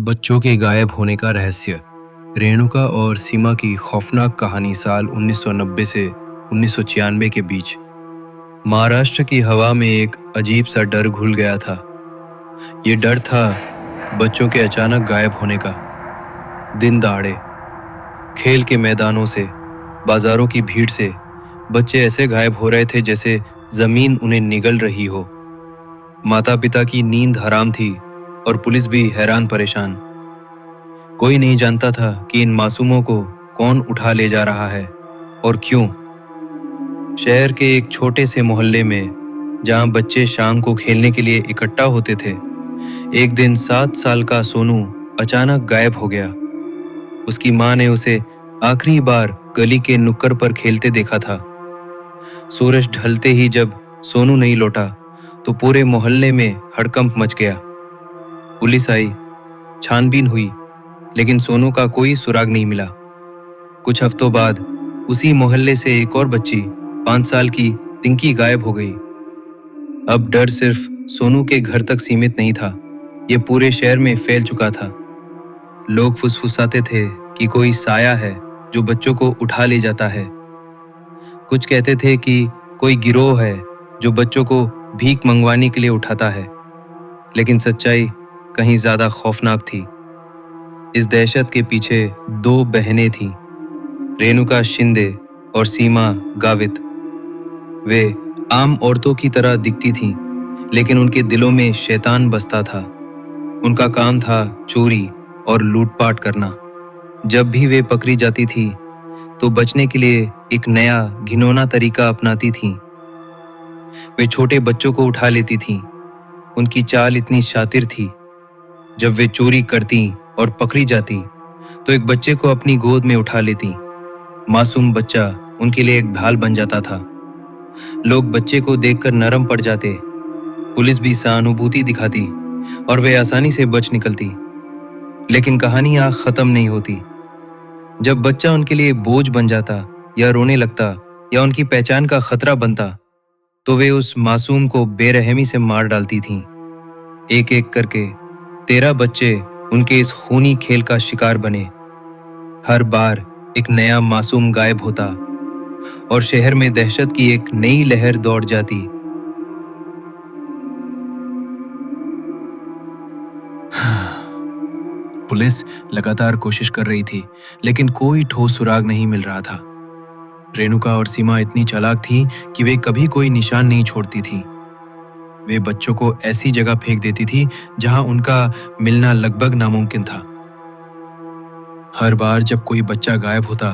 बच्चों के गायब होने का रहस्य। रेणुका और सीमा की खौफनाक कहानी साल 1990 से 1996 के बीच महाराष्ट्र की हवा में एक अजीब सा डर घुल गया था। ये डर था बच्चों के अचानक गायब होने का। दिन दहाड़े खेल के मैदानों से, बाजारों की भीड़ से बच्चे ऐसे गायब हो रहे थे जैसे जमीन उन्हें निगल रही हो। माता पिता की नींद हराम थी और पुलिस भी हैरान परेशान। कोई नहीं जानता था कि इन मासूमों को कौन उठा ले जा रहा है और क्यों। शहर के एक छोटे से मोहल्ले में जहां बच्चे शाम को खेलने के लिए इकट्ठा होते थे, एक दिन 7 साल का सोनू अचानक गायब हो गया। उसकी मां ने उसे आखिरी बार गली के नुक्कड़ पर खेलते देखा था। सूरज ढलते ही जब सोनू नहीं लौटा तो पूरे मोहल्ले में हड़कंप मच गया। पुलिस आई, छानबीन हुई, लेकिन सोनू का कोई सुराग नहीं मिला। कुछ हफ्तों बाद उसी मोहल्ले से एक और बच्ची 5 साल की पिंकी गायब हो गई। अब डर सिर्फ सोनू के घर तक सीमित नहीं था, ये पूरे शहर में फैल चुका था। लोग फुसफुसाते थे कि कोई साया है जो बच्चों को उठा ले जाता है। कुछ कहते थे कि कोई गिरोह है जो बच्चों को भीख मंगवाने के लिए उठाता है। लेकिन सच्चाई कहीं ज्यादा खौफनाक थी। इस दहशत के पीछे 2 बहनें थीं, रेणुका शिंदे और सीमा गावित। वे आम औरतों की तरह दिखती थीं, लेकिन उनके दिलों में शैतान बसता था। उनका काम था चोरी और लूटपाट करना। जब भी वे पकड़ी जाती थी तो बचने के लिए एक नया घिनौना तरीका अपनाती थीं। वे छोटे बच्चों को उठा लेती थीं। उनकी चाल इतनी शातिर थी, जब वे चोरी करती और पकड़ी जाती तो एक बच्चे को अपनी गोद में उठा लेती। मासूम बच्चा उनके लिए एक ढाल बन जाता था। लोग बच्चे को देखकर नरम पड़ जाते, पुलिस भी सहानुभूति दिखाती और वे आसानी से बच निकलती। लेकिन कहानी यहाँ खत्म नहीं होती। जब बच्चा उनके लिए बोझ बन जाता या रोने लगता या उनकी पहचान का खतरा बनता तो वे उस मासूम को बेरहमी से मार डालती थीं। एक एक करके 13 बच्चे उनके इस खूनी खेल का शिकार बने। हर बार एक नया मासूम गायब होता और शहर में दहशत की एक नई लहर दौड़ जाती। पुलिस लगातार कोशिश कर रही थी, लेकिन कोई ठोस सुराग नहीं मिल रहा था। रेणुका और सीमा इतनी चालाक थीं कि वे कभी कोई निशान नहीं छोड़ती थीं। वे बच्चों को ऐसी जगह फेंक देती थी जहां उनका मिलना लगभग नामुमकिन था। हर बार जब कोई बच्चा गायब होता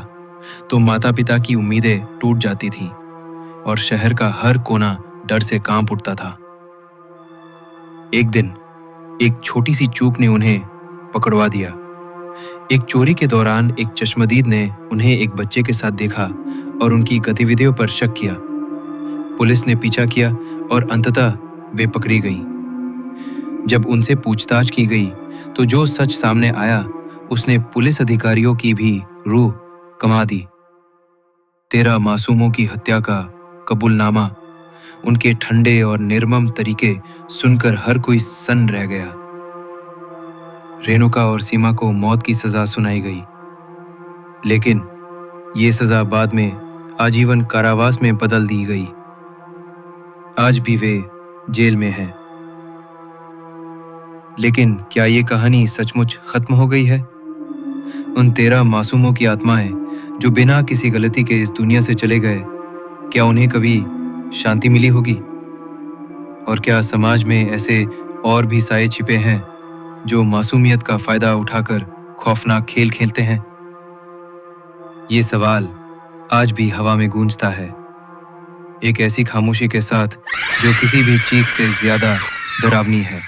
तो माता पिता की उम्मीदें टूट जाती थीं और शहर का हर कोना डर से कांप उठता था। एक दिन एक छोटी सी चूक ने उन्हें पकड़वा दिया। एक चोरी के दौरान एक चश्मदीद ने उन्हें एक बच्चे के साथ देखा और उनकी गतिविधियों पर शक किया। पुलिस ने पीछा किया और अंततः वे पकड़ी गईं। जब उनसे पूछताछ की गई तो जो सच सामने आया उसने पुलिस अधिकारियों की भी रूह कमा दी। 13 मासूमों की हत्या का कबूलनामा, उनके ठंडे और निर्मम तरीके सुनकर हर कोई सन्न रह गया। रेणुका और सीमा को मौत की सजा सुनाई गई, लेकिन ये सजा बाद में आजीवन कारावास में बदल दी गई। आज भी वे जेल में हैं। लेकिन क्या ये कहानी सचमुच खत्म हो गई है? उन 13 मासूमों की आत्माएं जो बिना किसी गलती के इस दुनिया से चले गए, क्या उन्हें कभी शांति मिली होगी? और क्या समाज में ऐसे और भी साए छिपे हैं जो मासूमियत का फायदा उठाकर खौफनाक खेल खेलते हैं? ये सवाल आज भी हवा में गूंजता है, एक ऐसी खामोशी के साथ जो किसी भी चीख से ज्यादा डरावनी है।